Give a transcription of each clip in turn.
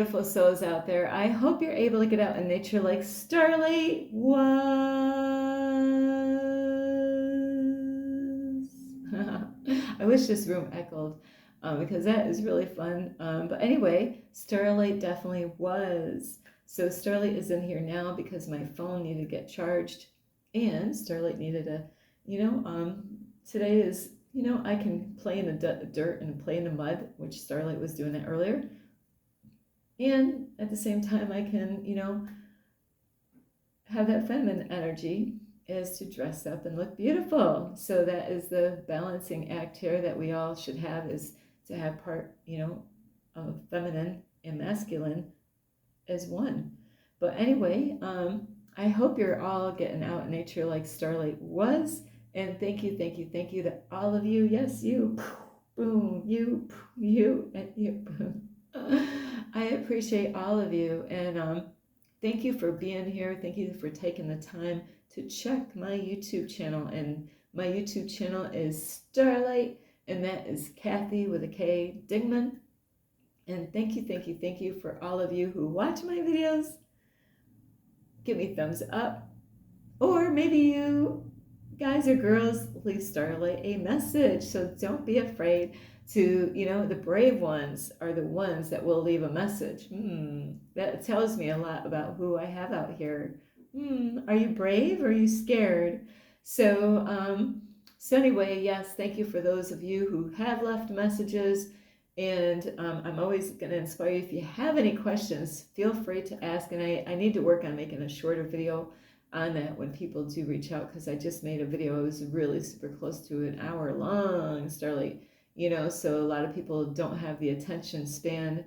beautiful souls out there. I hope you're able to get out in nature like Starlight was. I wish this room echoed because that is really fun. But anyway, Starlight definitely was. So Starlight is in here now because my phone needed to get charged, and Starlight needed a, today is, I can play in the dirt and play in the mud, which Starlight was doing that earlier. And at the same time, I can, have that feminine energy is to dress up and look beautiful. So that is the balancing act here that we all should have, is to have part, of feminine and masculine as one. But anyway, I hope you're all getting out in nature like Starlight was. And thank you to all of you. Yes, you, boom, you, and you. I appreciate all of you. And thank you for being here. Thank you for taking the time to check my YouTube channel. And my YouTube channel is Starlight, and that is Kathy with a K Dingman. And thank you for all of you who watch my videos. Give me thumbs up. Or maybe you guys or girls leave Starlight a message. So don't be afraid to, the brave ones are the ones that will leave a message. That tells me a lot about who I have out here. Are you brave or are you scared? So anyway, yes, thank you for those of you who have left messages. And I'm always going to inspire you. If you have any questions, feel free to ask. And I need to work on making a shorter video on that when people do reach out, because I just made a video. It was really super close to an hour long, Starlight. So a lot of people don't have the attention span,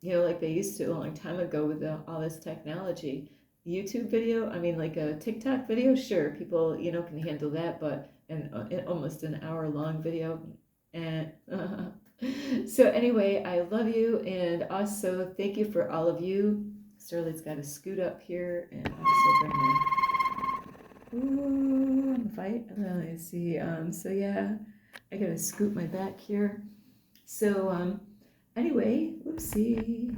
like they used to a long time ago with all this technology. YouTube video, like a TikTok video, sure, people, can handle that, but almost an hour long video. And so anyway, I love you, and also thank you for all of you. Starlight's got to scoot up here, and also bring my fight. I see. So yeah, I gotta scoot my back here. So anyway, whoopsie.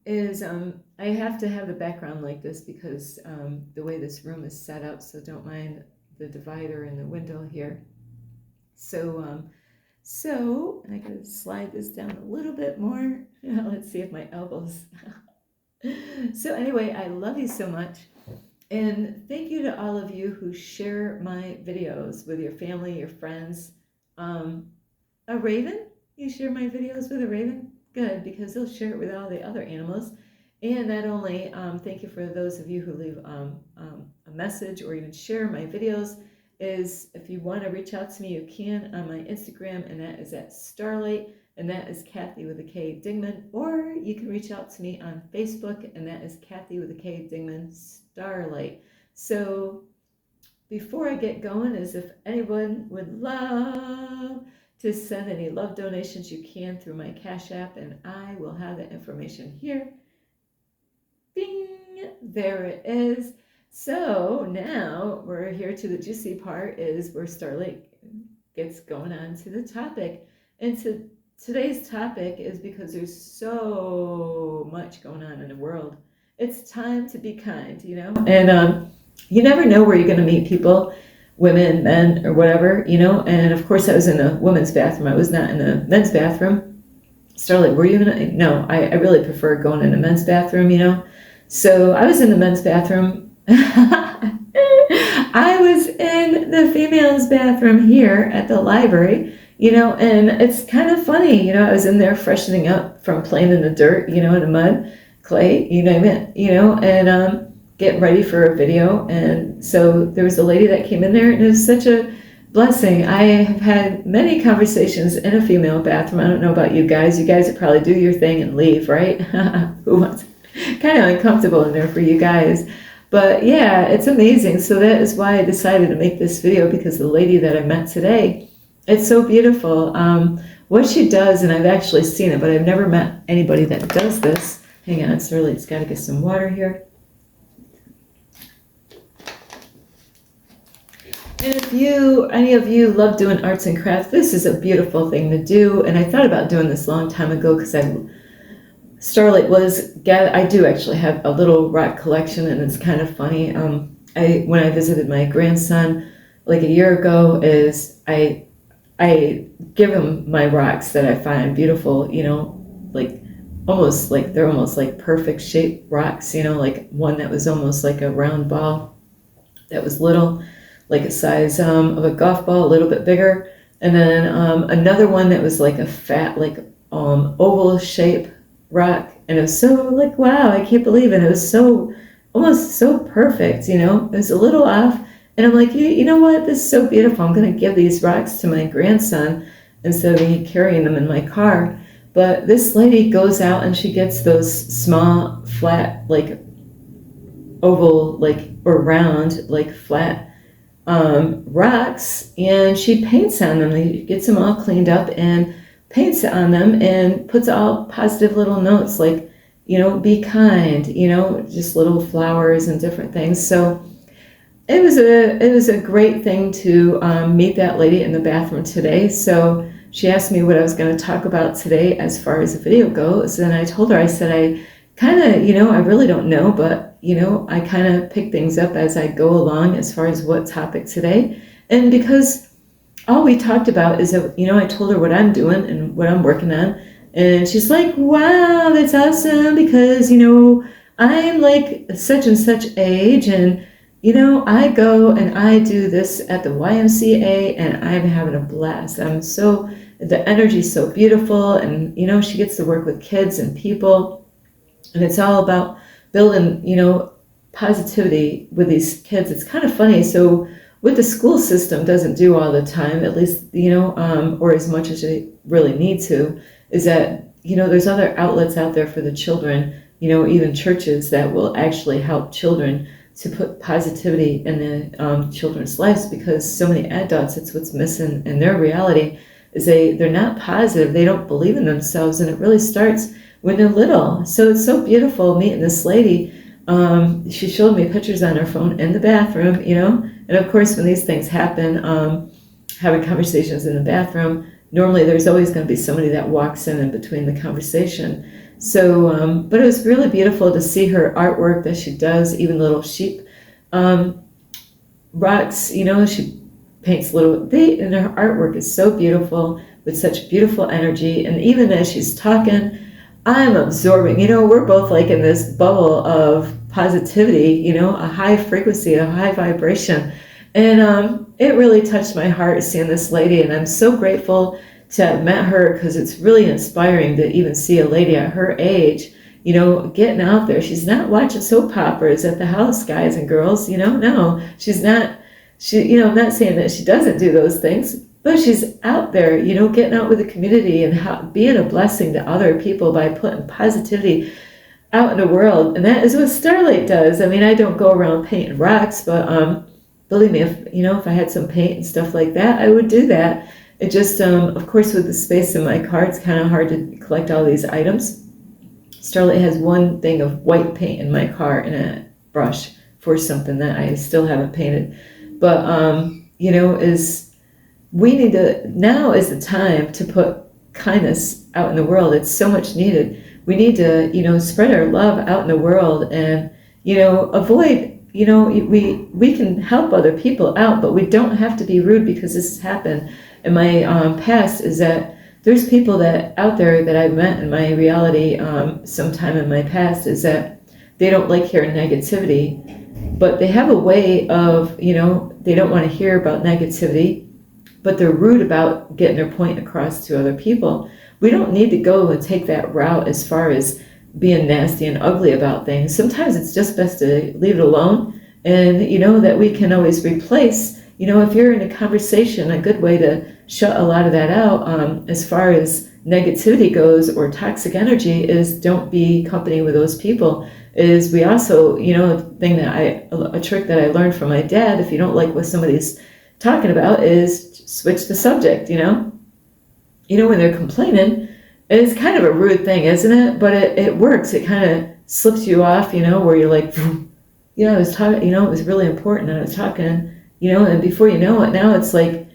Is I have to have the background like this because the way this room is set up. So don't mind the divider in the window here. So I gotta slide this down a little bit more. Let's see if my elbows. So anyway, I love you so much. And thank you to all of you who share my videos with your family, your friends. A raven? You share my videos with a raven? Good, because they'll share it with all the other animals. And not only, thank you for those of you who leave a message or even share my videos, is if you want to reach out to me, you can on my Instagram, and that is at Starlight, and that is Kathy with a K Dingman. Or you can reach out to me on Facebook, and that is Kathy with a K Dingman Starlight. So before I get going, is if anyone would love to send any love donations, you can through my Cash App, and I will have that information here. Bing! There it is. So now we're here to the juicy part, is where Starlight gets going on to the topic. And today's topic is because there's so much going on in the world. It's time to be kind, And you never know where you're going to meet people, women, men, or whatever, And of course, I was in a women's bathroom. I was not in a men's bathroom. Starlight, were you in a... No, I really prefer going in a men's bathroom, So I was in the men's bathroom. I was in the female's bathroom here at the library, and it's kind of funny, I was in there freshening up from playing in the dirt, in the mud, clay, you name it, and getting ready for a video. And so there was a lady that came in there, and it was such a blessing. I have had many conversations in a female bathroom. I don't know about you guys. You guys would probably do your thing and leave, right? Who wants? Kind of uncomfortable in there for you guys. But yeah, it's amazing. So that is why I decided to make this video, because the lady that I met today, it's so beautiful. What she does, and I've actually seen it, but I've never met anybody that does this. Hang on, it's early. It's got to get some water here. And if any of you love doing arts and crafts, this is a beautiful thing to do. And I thought about doing this a long time ago because I Starlight was, I do actually have a little rock collection, and it's kind of funny. When I visited my grandson like a year ago, I give him my rocks that I find beautiful, like they're almost like perfect shaped rocks, like one that was almost like a round ball that was little, like a size of a golf ball, a little bit bigger. And then another one that was like a fat, like oval shape rock. And it was so like, wow, I can't believe it. It was so, almost so perfect, it was a little off. And I'm like, you know what? This is so beautiful. I'm going to give these rocks to my grandson instead of me carrying them in my car. But this lady goes out and she gets those small, flat, like oval, like, or round, like flat rocks, and she paints on them. She gets them all cleaned up and paints on them and puts all positive little notes like, be kind, just little flowers and different things. So it was a great thing to meet that lady in the bathroom today. So she asked me what I was going to talk about today as far as the video goes, and I told her, I said, I kind of, I really don't know, but I kind of pick things up as I go along as far as what topic today. And because all we talked about is that, I told her what I'm doing and what I'm working on. And she's like, wow, that's awesome, because, I'm like such and such age, and, I go and I do this at the YMCA, and I'm having a blast. The energy's so beautiful, and, she gets to work with kids and people, and it's all about building, positivity with these kids. It's kind of funny. So what the school system doesn't do all the time, at least, or as much as they really need to, is that, there's other outlets out there for the children, even churches that will actually help children to put positivity in the children's lives, because so many adults, it's what's missing in their reality, is they're not positive. They don't believe in themselves, and it really starts when they're little. So it's so beautiful meeting this lady. She showed me pictures on her phone in the bathroom, and of course when these things happen, having conversations in the bathroom, normally there's always going to be somebody that walks in between the conversation. So, but it was really beautiful to see her artwork that she does, even little sheep rocks, she paints and her artwork is so beautiful with such beautiful energy. And even as she's talking, I'm absorbing, we're both like in this bubble of positivity, a high frequency, a high vibration. And it really touched my heart seeing this lady. And I'm so grateful to have met her, because it's really inspiring to even see a lady at her age, getting out there. She's not watching soap operas at the house, guys and girls, no, she's not. I'm not saying that she doesn't do those things, but she's out there, getting out with the community and being a blessing to other people by putting positivity out in the world. And that is what Starlight does. I mean, I don't go around painting rocks, but believe me, if I had some paint and stuff like that, I would do that. It just, of course, with the space in my car, it's kind of hard to collect all these items. Starlight has one thing of white paint in my car and a brush for something that I still haven't painted. But, we need to, now is the time to put kindness out in the world. It's so much needed. We need to, spread our love out in the world and, avoid, we can help other people out, but we don't have to be rude, because this has happened in my past, is that there's people that out there that I've met in my reality sometime in my past, is that they don't like hearing negativity, but they have a way of, they don't want to hear about negativity, but they're rude about getting their point across to other people. We don't need to go and take that route as far as being nasty and ugly about things. Sometimes it's just best to leave it alone, and that we can always replace, if you're in a conversation, a good way to shut a lot of that out as far as negativity goes, or toxic energy, is don't be company with those people. Is we also, a trick that I learned from my dad, if you don't like what somebody's talking about, is switch the subject. When they're complaining, it's kind of a rude thing, isn't it? But it works. It kind of slips you off, where you're like, I was talking, it was really important, and I was talking, and before you know it, now it's like,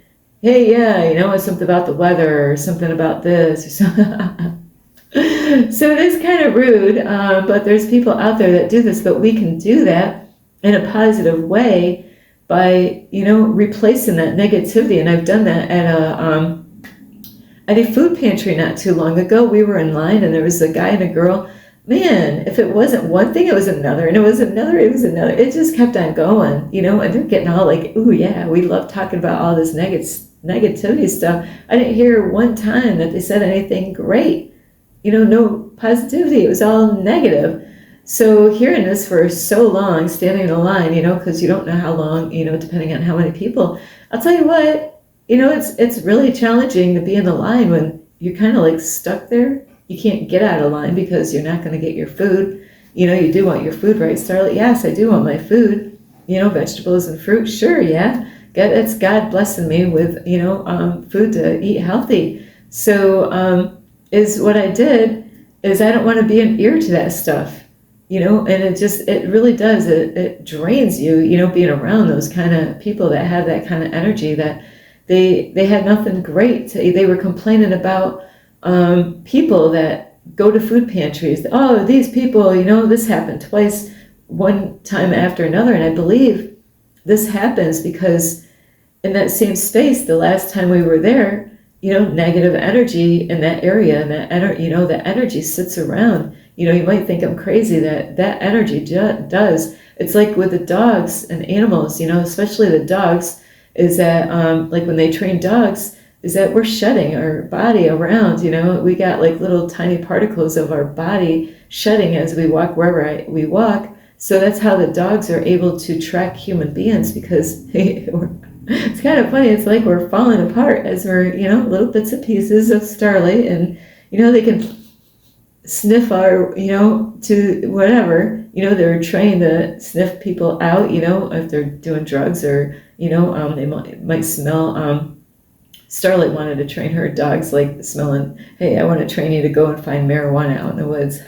hey, yeah, it's something about the weather, or something about this, or something. So it is kind of rude, but there's people out there that do this, but we can do that in a positive way by, replacing that negativity. And I've done that at a food pantry not too long ago. We were in line and there was a guy and a girl. Man, if it wasn't one thing, it was another, and it was another, it was another. It just kept on going, and they're getting all like, ooh, yeah, we love talking about all this negativity stuff. I didn't hear one time that they said anything great, no positivity. It was all negative. So hearing this for so long, standing in a line, because you don't know how long, depending on how many people, I'll tell you what, it's really challenging to be in the line when you're kind of like stuck there. You can't get out of line because you're not going to get your food. You do want your food, right, Starlet? Yes, I do want my food. Vegetables and fruit. Sure, yeah. It's God blessing me with, food to eat healthy. So is what I did is I don't want to be an ear to that stuff. And it really does. It drains you, being around those kind of people that have that kind of energy that they had nothing great. They were complaining about people that go to food pantries. Oh, these people, this happened twice, one time after another. And I believe this happens because in that same space, the last time we were there, negative energy in that area, and that energy sits around. You might think I'm crazy that energy does. It's like with the dogs and animals, especially the dogs, is that like when they train dogs, is that we're shedding our body around, we got like little tiny particles of our body shedding as we walk wherever we walk. So that's how the dogs are able to track human beings, because it's kind of funny. It's like we're falling apart as we're, little bits and pieces of Starlight, and, they can sniff our, to whatever, they're trained to sniff people out, if they're doing drugs or, they might smell, Starlight wanted to train her dogs like smelling, hey, I want to train you to go and find marijuana out in the woods.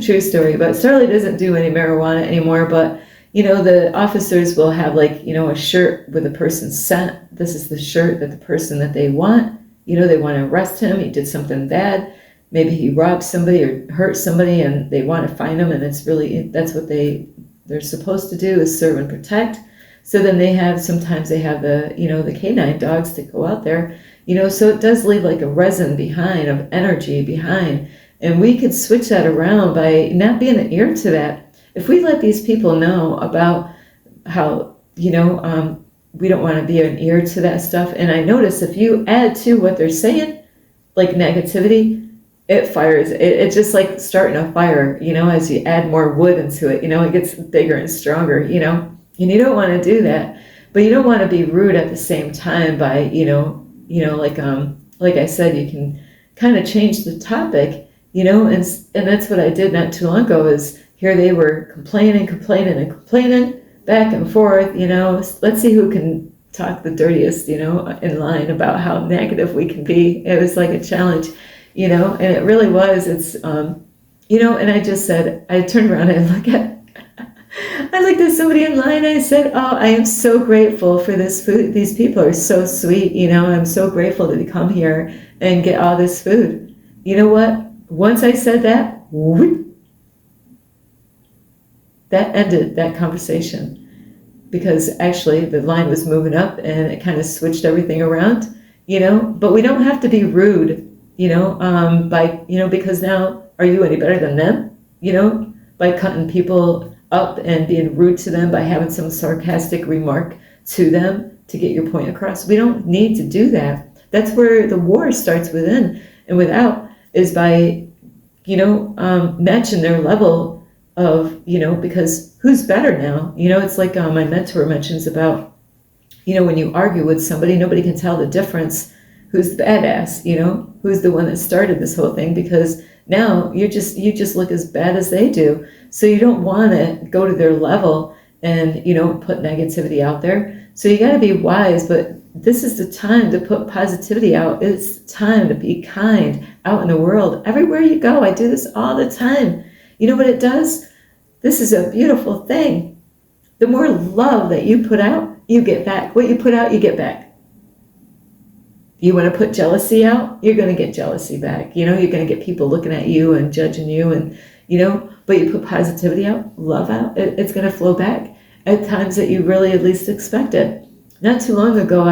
True story. But Starlight doesn't do any marijuana anymore, but the officers will have like, a shirt with a person's scent. This is the shirt that the person that they want, they want to arrest him. He did something bad. Maybe he robbed somebody or hurt somebody, and they want to find him. And that's what they're supposed to do, is serve and protect. So then sometimes they have the, the canine dogs to go out there, so it does leave like a resin behind, of energy behind. And we could switch that around by not being an ear to that. If we let these people know about how, we don't want to be an ear to that stuff. And I notice if you add to what they're saying, like negativity, it fires. It's just like starting a fire, as you add more wood into it, it gets bigger and stronger, and you don't want to do that, but you don't want to be rude at the same time by, like I said, you can kind of change the topic, and that's what I did not too long ago. Is here they were complaining back and forth, let's see who can talk the dirtiest, in line about how negative we can be. It was like a challenge, and it really was. It's, and I just said, I turned around and I looked at somebody in line. I said, oh, I am so grateful for this food. These people are so sweet, I'm so grateful to come here and get all this food. You know what? Once I said that, whoop, that ended that conversation, because actually the line was moving up and it kind of switched everything around, but we don't have to be rude, because now, are you any better than them? By cutting people up and being rude to them, by having some sarcastic remark to them to get your point across. We don't need to do that. That's where the war starts, within and without, is by, matching their level of, because who's better now? It's like my mentor mentions about, when you argue with somebody, nobody can tell the difference. Who's the badass, who's the one that started this whole thing, because now you just look as bad as they do. So you don't want to go to their level and, put negativity out there. So you got to be wise, but this is the time to put positivity out. It's time to be kind out in the world. Everywhere you go, I do this all the time. You know what it does? This is a beautiful thing. The more love that you put out, you get back. What you put out, you get back. You want to put jealousy out, you're going to get jealousy back. You're going to get people looking at you and judging you, and but you put positivity out, love out, it's going to flow back at times that you really at least expect it. Not too long ago,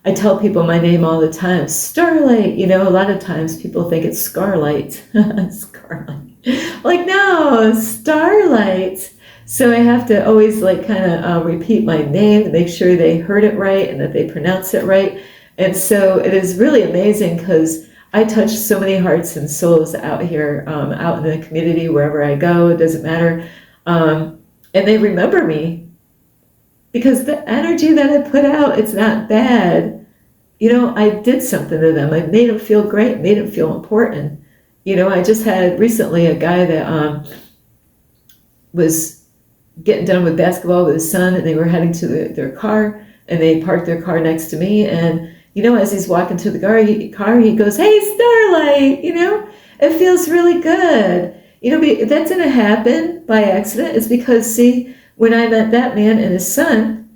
I tell people my name all the time, Starlight. A lot of times people think it's Scarlight. Scarlight. Like, no, Starlight. So I have to always kind of repeat my name to make sure they heard it right and that they pronounce it right. And so it is really amazing because I touch so many hearts and souls out here, out in the community, wherever I go, it doesn't matter. And they remember me because the energy that I put out, it's not bad. I did something to them. I made them feel great, made them feel important. I just had recently a guy that was getting done with basketball with his son, and they were heading to their car, and they parked their car next to me. And as he's walking to the car, he goes, "Hey, Starlight!" It feels really good. That didn't happen by accident. It's because, see, when I met that man and his son,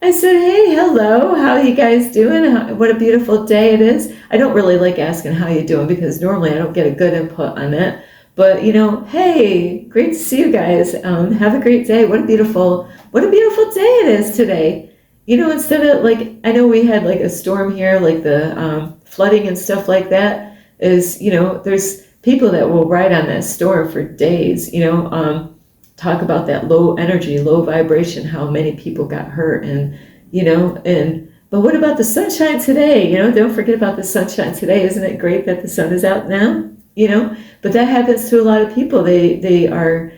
I said, "Hey, hello, how are you guys doing? What a beautiful day it is." I don't really like asking how you doing because normally I don't get a good input on that. But hey, great to see you guys. Have a great day. What a beautiful day it is today. Instead of I know we had a storm here, the flooding and stuff like that. There's people that will ride on that storm for days. Talk about that low energy, low vibration, how many people got hurt, but what about the sunshine today? Don't forget about the sunshine today. Isn't it great that the sun is out now? But that happens to a lot of people. They are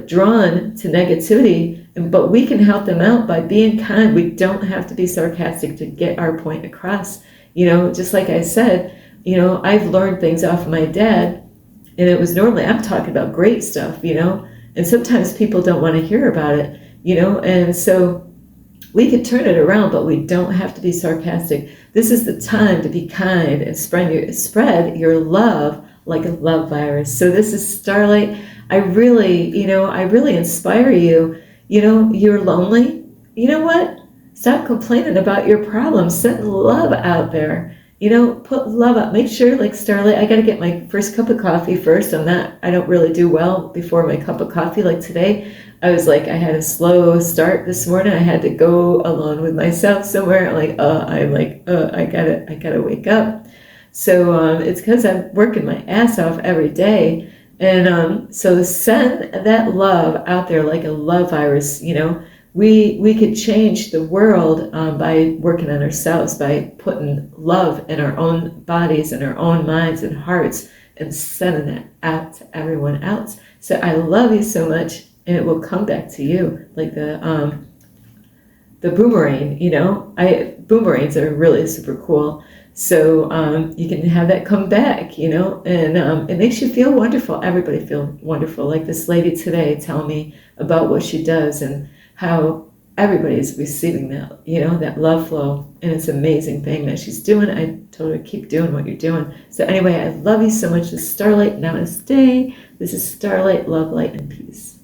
drawn to negativity, but we can help them out by being kind. We don't have to be sarcastic to get our point across. Just like I said, I've learned things off of my dad, and it was normally I'm talking about great stuff, and sometimes people don't want to hear about it, and so we could turn it around, but we don't have to be sarcastic. This is the time to be kind and spread your love like a love virus. So this is Starlight. I really inspire you. You're lonely. You know what? Stop complaining about your problems. Send love out there. Put love out. Make sure, Starlight, I got to get my first cup of coffee first. I don't really do well before my cup of coffee. Like today, I was I had a slow start this morning. I had to go alone with myself somewhere. I gotta wake up. So it's because I'm working my ass off every day. And so send that love out there like a love virus. We could change the world by working on ourselves, by putting love in our own bodies and our own minds and hearts and sending that out to everyone else. So I love you so much, and it will come back to you like the boomerang. Boomerangs are really super cool. So you can have that come back, and it makes you feel wonderful. Everybody feel wonderful. Like this lady today telling me about what she does and how everybody's receiving that, that love flow. And it's an amazing thing that she's doing. I told her, keep doing what you're doing. So anyway, I love you so much. This is Starlight. Namaste. This is Starlight, love, light, and peace.